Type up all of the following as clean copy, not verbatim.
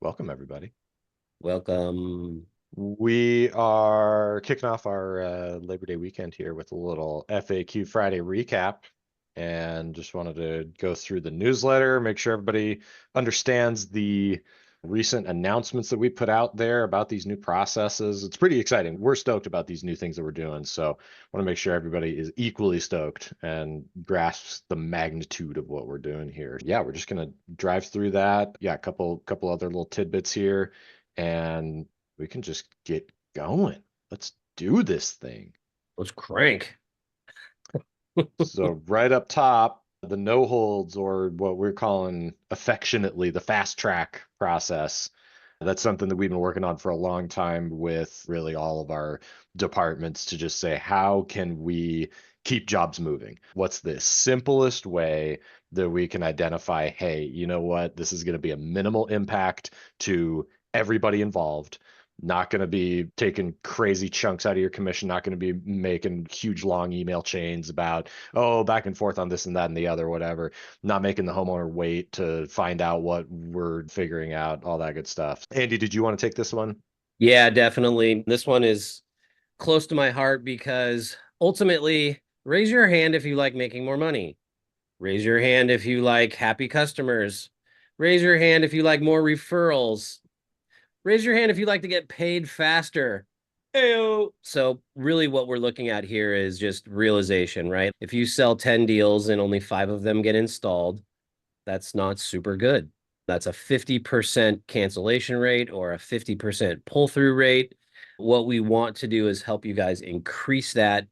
Welcome, everybody. Welcome. We are kicking off our Labor Day weekend here with a little FAQ Friday recap and just wanted to go through the newsletter, make sure everybody understands the recent announcements that we put out there about these new processes. It's pretty exciting. We're stoked about these new things that we're doing. So I want to make sure everybody is equally stoked and grasps the magnitude of what we're doing here. Yeah, we're just gonna drive through that. Yeah, a couple other little tidbits here, and we can just get going. Let's do this thing. Let's crank. So right up top, the no holds, or what we're calling affectionately the fast track process. That's something that we've been working on for a long time with really all of our departments to just say, how can we keep jobs moving? What's the simplest way that we can identify, hey, you know what? This is going to be a minimal impact to everybody involved. Not going to be taking crazy chunks out of your commission, not going to be making huge long email chains about, oh, back and forth on this and that and the other, whatever. Not making the homeowner wait to find out what we're figuring out, all that good stuff. Andy, did you want to take this one? Yeah, definitely. This one is close to my heart because ultimately, raise your hand if you like making more money. Raise your hand if you like happy customers. Raise your hand if you like more referrals. Raise your hand if you like to get paid faster. Heyo. So really what we're looking at here is just realization, right? If you sell 10 deals and only 5 of them get installed, that's not super good. That's a 50% cancellation rate or a 50% pull through rate. What we want to do is help you guys increase that,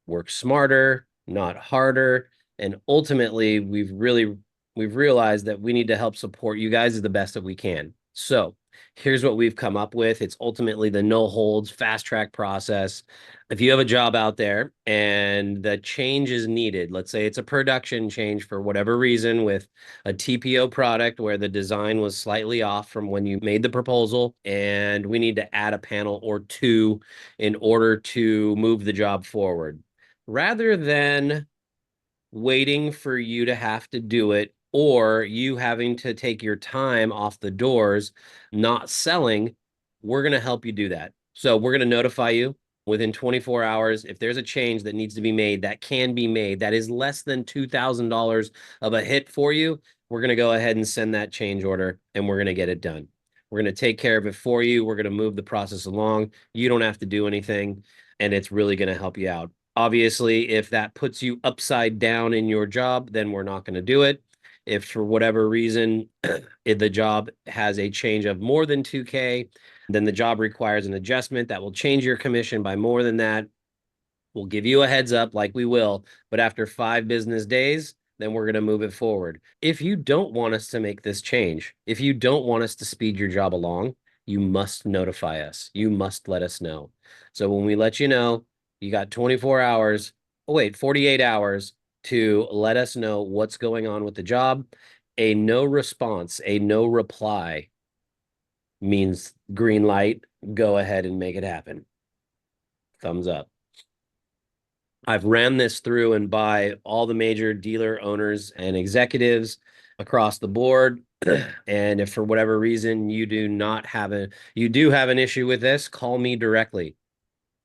work smarter, not harder. And ultimately, we've realized that we need to help support you guys as the best that we can. So here's what we've come up with. It's ultimately the no holds fast track process. If you have a job out there and the change is needed, let's say it's a production change for whatever reason with a TPO product where the design was slightly off from when you made the proposal, and we need to add a panel or two in order to move the job forward. Rather than waiting for you to have to do it or you having to take your time off the doors, not selling, we're going to help you do that. So we're going to notify you within 24 hours if there's a change that needs to be made that can be made that is less than $2,000 of a hit for you. We're going to go ahead and send that change order and we're going to get it done. We're going to take care of it for you. We're going to move the process along. You don't have to do anything, and it's really going to help you out. Obviously, if that puts you upside down in your job, then we're not going to do it. If for whatever reason if the job has a change of more than 2K, then the job requires an adjustment that will change your commission by more than that. We'll give you a heads up like we will, but after 5 business days, then we're going to move it forward. If you don't want us to make this change, if you don't want us to speed your job along, you must notify us. You must let us know. So when we let you know, you got 24 hours, oh wait, 48 hours to let us know what's going on with the job. A no response, a no reply means green light, go ahead and make it happen. Thumbs up. I've ran this through and by all the major dealer owners and executives across the board. And if for whatever reason you do have an issue with this, call me directly.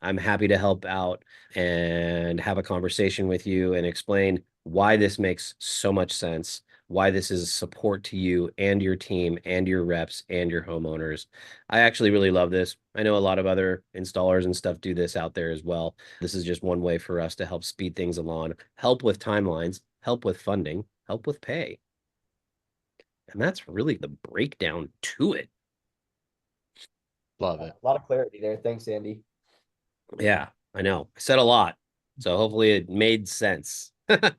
I'm happy to help out and have a conversation with you and explain why this makes so much sense, why this is a support to you and your team and your reps and your homeowners. I actually really love this. I know a lot of other installers and stuff do this out there as well. This is just one way for us to help speed things along, help with timelines, help with funding, help with pay. And that's really the breakdown to it. Love A it. lot of clarity there. Thanks, Andy. Yeah, I know. I said a lot. So hopefully it made sense. Yeah.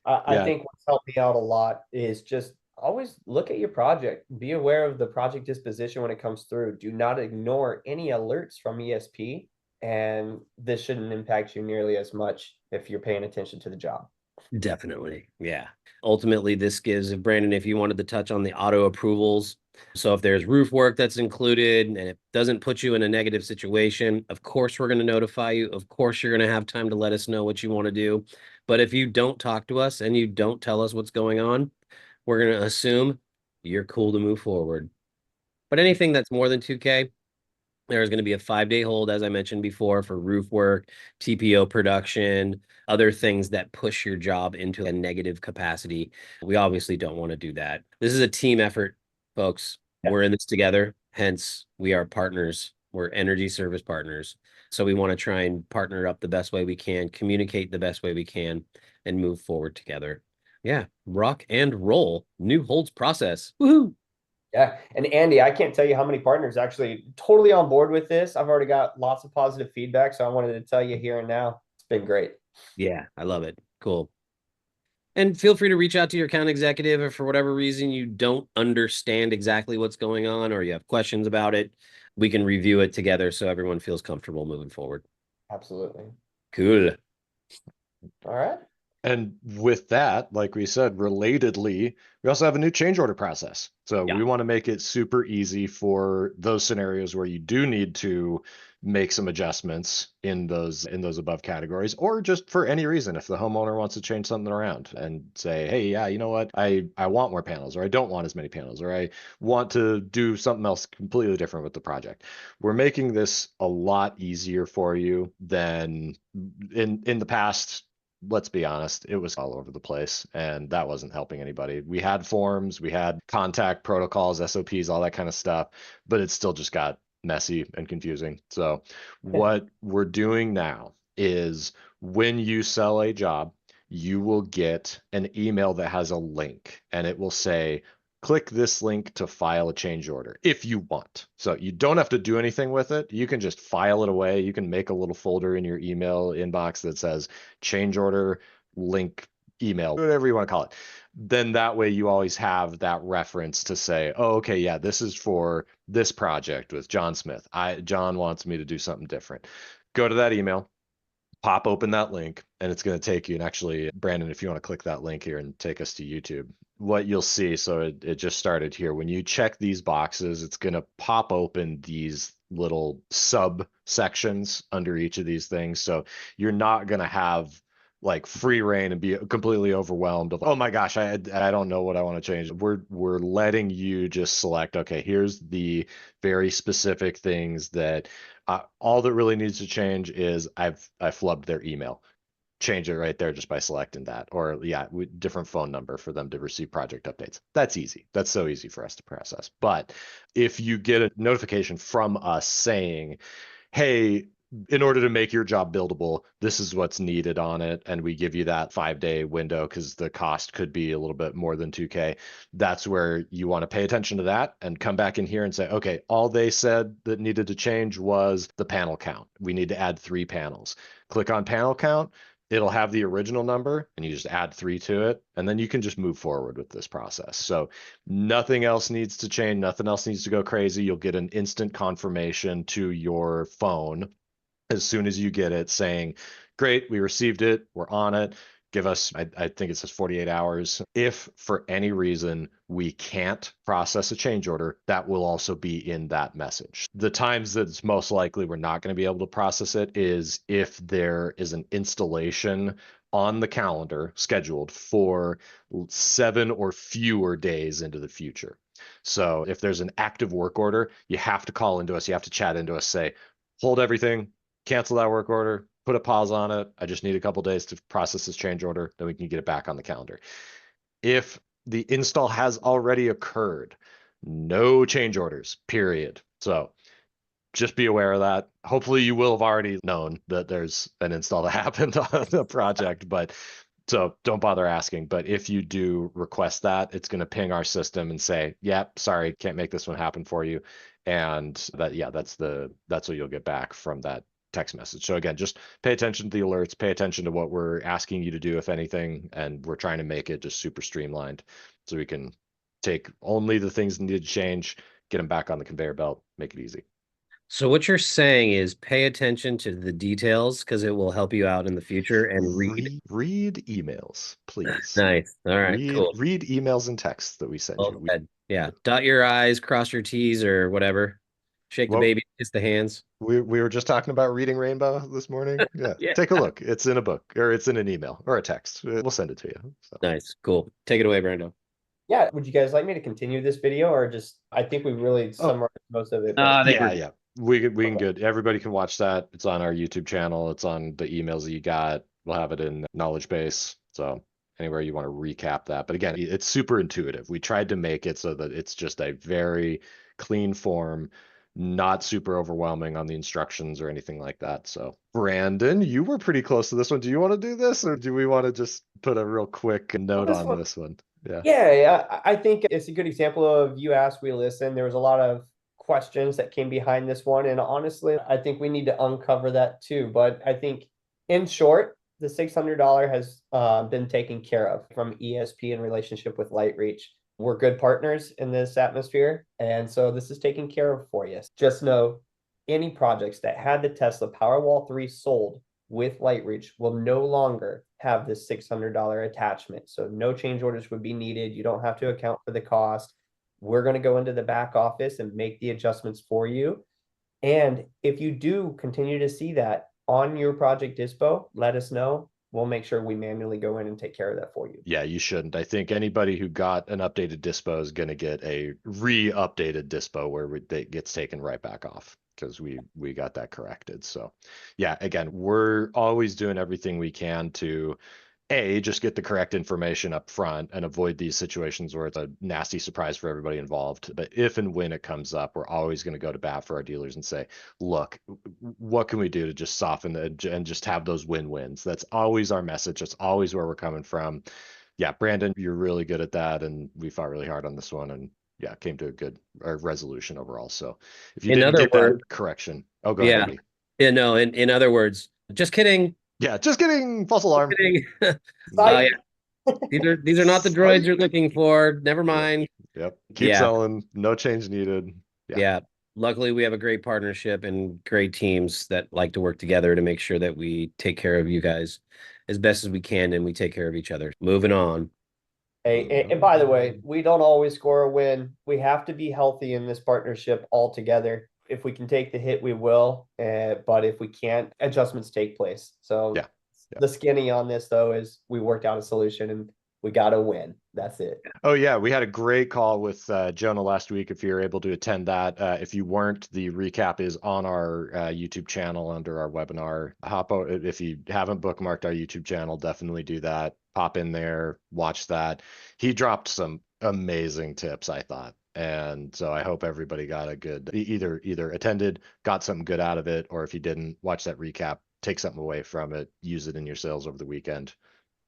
I Yeah, think what's helped me out a lot is just always look at your project. Be aware of the project disposition when it comes through. Do not ignore any alerts from ESP, and this shouldn't impact you nearly as much if you're paying attention to the job. Definitely. Yeah. Ultimately, this gives, if Brandon, if you wanted to touch on the auto approvals. So if there's roof work that's included and it doesn't put you in a negative situation, of course, we're going to notify you. Of course, you're going to have time to let us know what you want to do. But if you don't talk to us and you don't tell us what's going on, we're going to assume you're cool to move forward. But anything that's more than 2K, there is going to be a 5-day hold, as I mentioned before, for roof work, TPO production, other things that push your job into a negative capacity. We obviously don't want to do that. This is a team effort, folks. Yeah. We're in this together. Hence, we are partners. We're energy service partners. So we want to try and partner up the best way we can, communicate the best way we can, and move forward together. Yeah, rock and roll. New holds process. Woohoo! Yeah. And Andy, I can't tell you how many partners actually totally on board with this. I've already got lots of positive feedback. So I wanted to tell you here and now. It's been great. Yeah, I love it. Cool. And feel free to reach out to your account executive if for whatever reason you don't understand exactly what's going on or you have questions about it. We can review it together so everyone feels comfortable moving forward. Absolutely. Cool. All right. And with that, like we said, relatedly, we also have a new change order process. So Yeah. we want to make it super easy for those scenarios where you do need to make some adjustments in those above categories, or just for any reason, if the homeowner wants to change something around and say, hey, yeah, you know what, I want more panels, or I don't want as many panels, or I want to do something else completely different with the project. We're making this a lot easier for you than in the past. Let's be honest, it was all over the place, and that wasn't helping anybody. We had forms, we had contact protocols, SOPs, all that kind of stuff, but it still just got messy and confusing. So what we're doing now is when you sell a job, you will get an email that has a link, and it will say, click this link to file a change order if you want. So you don't have to do anything with it. You can just file it away. You can make a little folder in your email inbox that says change order, link, email, whatever you want to call it. Then that way you always have that reference to say, oh, okay, yeah, this is for this project with John Smith. John wants me to do something different. Go to that email, pop open that link, and it's going to take you. And actually, Brandon, if you want to click that link here and take us to YouTube, what you'll see, so it just started here. When you check these boxes, it's going to pop open these little sub sections under each of these things. So you're not going to have like free reign and be completely overwhelmed of, oh my gosh, I don't know what I want to change. We're letting you just select, okay, here's the very specific things that all that really needs to change is I flubbed their email. Change it right there just by selecting that, or yeah, different phone number for them to receive project updates. That's easy. That's so easy for us to process. But if you get a notification from us saying, hey, in order to make your job buildable, this is what's needed on it, and we give you that 5-day window because the cost could be a little bit more than 2K, that's where you want to pay attention to that and come back in here and say, okay, all they said that needed to change was the panel count. We need to add 3 panels. Click on panel count. It'll have the original number and you just add 3 to it, and then you can just move forward with this process. So nothing else needs to change. Nothing else needs to go crazy. You'll get an instant confirmation to your phone as soon as you get it saying, great, we received it, we're on it. Give us, I think it says 48 hours. If for any reason we can't process a change order, that will also be in that message. The times that it's most likely we're not going to be able to process it is if there is an installation on the calendar scheduled for 7 or fewer days into the future. So if there's an active work order, you have to call into us, you have to chat into us, say, hold everything, cancel that work order, put a pause on it. I just need a couple days to process this change order, then we can get it back on the calendar. If the install has already occurred, no change orders, period. So just be aware of that. Hopefully you will have already known that there's an install that happened on the project, but so don't bother asking. But if you do request that, it's going to ping our system and say, yep, sorry, can't make this one happen for you. And that, yeah, that's what you'll get back from that text message. So again, just pay attention to the alerts, pay attention to what we're asking you to do, if anything, and we're trying to make it just super streamlined so we can take only the things that need to change, get them back on the conveyor belt, make it easy. So what you're saying is pay attention to the details because it will help you out in the future and read emails, please. Nice. All right, cool. Read emails and texts that we send Well you. said. Yeah. Dot your I's, cross your T's or whatever. Shake the baby, kiss the hands. We were just talking about reading Rainbow this morning. Yeah. Yeah. Take a look. It's in a book or it's in an email or a text. We'll send it to you. So. Nice. Cool. Take it away, Brando. Yeah, would you guys like me to continue this video or just, I think we really Oh, summarized most of it, I but think yeah, we're yeah. We can okay. good. Everybody can watch that. It's on our YouTube channel. It's on the emails that you got. We'll have it in knowledge base. So anywhere you want to recap that. But again, it's super intuitive. We tried to make it so that it's just a very clean form, not super overwhelming on the instructions or anything like that. So Brandon, you were pretty close to this one. Do you want to do this, or do we want to just put a real quick Well, note this on one, this one? Yeah. yeah, yeah, I think it's a good example of you ask, we listen. There was a lot of questions that came behind this one, and honestly, I think we need to uncover that too. But I think, in short, the $600 has been taken care of from ESP in relationship with Lightreach. We're good partners in this atmosphere, and so this is taken care of for you. Just know any projects that had the Tesla Powerwall 3 sold with Lightreach will no longer have this $600 attachment. So no change orders would be needed. You don't have to account for the cost. We're going to go into the back office and make the adjustments for you. And if you do continue to see that on your project dispo, let us know. We'll make sure we manually go in and take care of that for you. Yeah, you shouldn't. I think anybody who got an updated dispo is going to get a re-updated dispo where it gets taken right back off because we got that corrected. So, yeah, again, we're always doing everything we can to just get the correct information up front and avoid these situations where it's a nasty surprise for everybody involved. But if and when it comes up, we're always going to go to bat for our dealers and say, look, what can we do to just soften and just have those win-wins? That's always our message. That's always where we're coming from. Yeah, Brandon, you're really good at that, and we fought really hard on this one, and yeah, came to a good resolution overall. So if you in didn't other get that words, correction, oh, go ahead, yeah, Andy. yeah, no, in other words, just kidding. Yeah, just kidding, false Just alarm. kidding. Yeah, Psych. these are not the droids Psych. you're looking for. Never Yep. mind. Yep. Keep Yeah, selling. No change needed. Yeah. yeah. Luckily, we have a great partnership and great teams that like to work together to make sure that we take care of you guys as best as we can and we take care of each other. Moving on. Hey, and by the way, we don't always score a win. We have to be healthy in this partnership altogether. If we can take the hit, we will. But if we can't, adjustments take place. So Yeah. Yeah. the skinny on this though is we worked out a solution and we got to win. That's it. Oh yeah, we had a great call with Jonah last week. If you're able to attend that, if you weren't, the recap is on our YouTube channel under our webinar. If you haven't bookmarked our YouTube channel, definitely do that. Pop in there, watch that. He dropped some amazing tips, I thought, and so I hope everybody got a good either attended, got something good out of it, or if you didn't, watch that recap, take something away from it, use it in your sales over the weekend.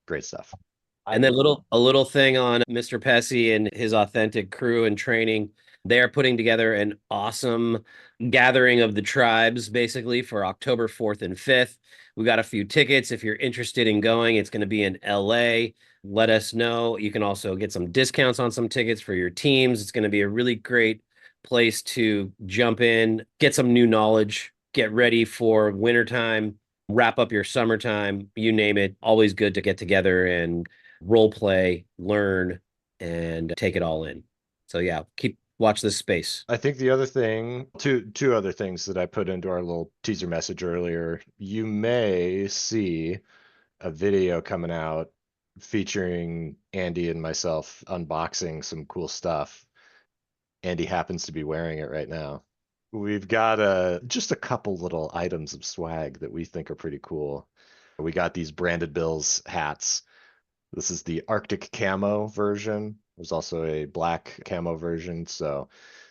Great stuff. And then a little thing on Mr. Pessy and his authentic crew and training. They are putting together an awesome gathering of the tribes basically for October 4th and 5th. We got a few tickets. If you're interested in going, it's going to be in LA. Let us know. You can also get some discounts on some tickets for your teams. It's going to be a really great place to jump in, get some new knowledge, get ready for wintertime, wrap up your summertime, you name it. Always good to get together and role play, learn, and take it all in. So yeah, watch this space. I think the other thing, two other things that I put into our little teaser message earlier, you may see a video coming out featuring Andy and myself unboxing some cool stuff. Andy happens to be wearing it right now. We've got just a couple little items of swag that we think are pretty cool. We got these Branded Bills hats. This is the Arctic camo version. There's also a black camo version. So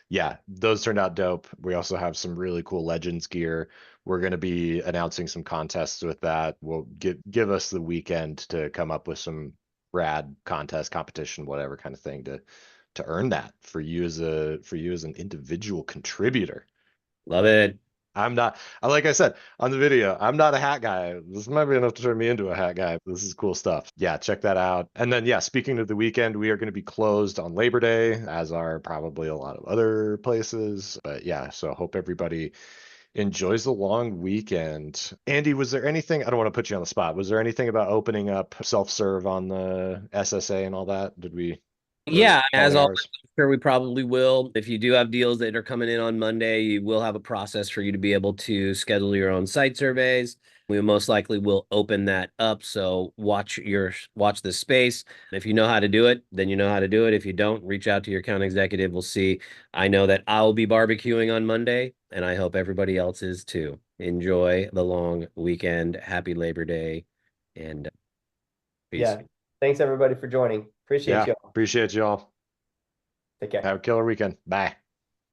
yeah, those turned out dope. We also have some really cool Legends gear. We're going to be announcing some contests with that. We'll give us the weekend to come up with some rad contest, competition, whatever kind of thing to earn that for you as an individual contributor. Love it. I'm not, like I said on the video, I'm not a hat guy. This might be enough to turn me into a hat guy. This is cool stuff. Yeah, check that out. And then, yeah, speaking of the weekend, we are going to be closed on Labor Day, as are probably a lot of other places. But yeah, so hope everybody enjoys the long weekend. Andy, was there anything, I don't want to put you on the spot, was there anything about opening up self-serve on the SSA and all that? Did we? Yeah, as holiday always, hours. sure we probably will. If you do have deals that are coming in on Monday, you will have a process for you to be able to schedule your own site surveys. We most likely will open that up. So watch the space. If you know how to do it, then you know how to do it. If you don't, reach out to your account executive. We'll see. I know that I'll be barbecuing on Monday, and I hope everybody else is too. Enjoy the long weekend. Happy Labor Day, and peace. Yeah. Thanks everybody for joining. Appreciate Yeah, you. appreciate y'all. Take care. Have a killer weekend. Bye.